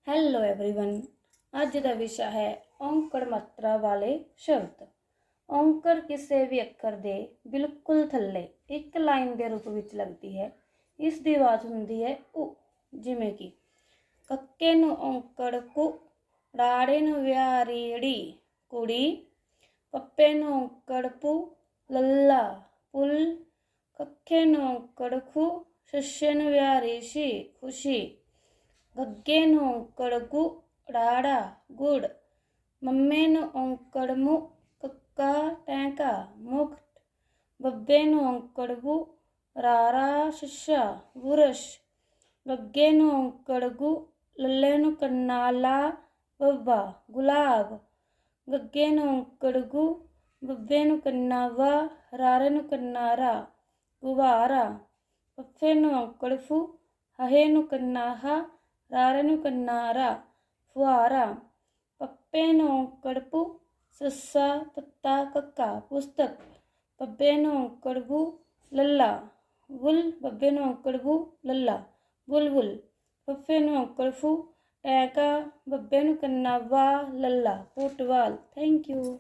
Hello everyone. ਅੱਜ ਦਾ ਵਿਸ਼ਾ ਹੈ ਔਂਕੜ ਮਾਤਰਾ ਵਾਲੇ ਸ਼ਬਦ। ਔਂਕੜ ਕਿਸੇ ਵੀ ਅੱਖਰ ਦੇ ਬਿਲਕੁਲ ਥੱਲੇ ਇੱਕ ਲਾਈਨ ਦੇ ਰੂਪ ਵਿੱਚ ਲੱਗਦੀ ਹੈ। ਇਸ ਦੀ ਆਵਾਜ਼ ਹੁੰਦੀ ਹੈ ਉ। ਜਿਵੇਂ ਕਿ ਕੱਕੇ ਨੂੰ ਔਂਕੜ ਕੁ, ਰਾੜੇ ਨੂੰ ਵਿਆਰੀੜੀ ਕੁੜੀ, ਪੱਪੇ ਨੂੰ ਔਂਕੜ ਪੁ, ਲੱਲਾ ਪੁੱਲ, ਕੱਖੇ ਨੂੰ ਔਂਕੜ ਖੁ, ਛੱਛੇ ਨੂੰ ਵਿਆਰੀ ਸ਼ੀ ਖੁਸ਼ੀ, ਗੱਗੇ ਨੂੰ ਔਂਕੜ ਗੁ, ਰਾੜਾ ਗੁੜ, ਮੰਮੇ ਨੂੰ ਔਂਕੜ ਮੁ, ਕੱਕਾ ਟੈਂਕਾ ਮੁਕਟ, ਬੱਬੇ ਨੂੰ ਔਂਕੜ ਬੁ, ਰਾਰਾ ਛੱਛਾ ਬੁਰਸ਼, ਗੱਗੇ ਨੂੰ ਔਂਕੜ ਗੁ, ਲੱਲੇ ਨੂੰ ਕੰਨਾ ਲਾ, ਬੱਬਾ ਗੁਲਾਬ, ਗੱਗੇ ਨੂੰ ਔਂਕੜ ਗੁ, ਬੱਬੇ ਨੂੰ ਕੰਨਾ ਵਾ, ਰਾਰੇ ਨੂੰ ਕੰਨਾ ਰਾ, ਗੁਬਾਰਾ, ਪੱਫੇ ਨੂੰ ਔਂਕੜ ਫੁ, ਹਹੇ ਨੂੰ ਕੰਨਾ ਹਾ, ਰਾਰੇ ਨੂੰ ਕੰਨਾ ਰਾ, ਫੁਆਰਾ, ਪੱਪੇ ਨੂੰ ਔਂਕੜ ਪੁ, ਸੱਸਾ ਤੱਤਾ ਕੱਕਾ ਪੁਸਤਕ, ਬੱਬੇ ਨੂੰ ਔਂਕੜ ਬੁ, ਲੱਲਾ ਬੁੱਲ, ਬੱਬੇ ਨੂੰ ਔਂਕੜ ਬੁ, ਲੱਲਾ ਬੁਲਬੁਲ, ਪੱਫੇ ਨੂੰ ਔਂਕੜ ਫੁ, ਟੈਂਕਾ, ਬੱਬੇ ਨੂੰ ਕੰਨਾ ਵਾ, ਲੱਲਾ ਫੁੱਟਬਾਲ। Thank you.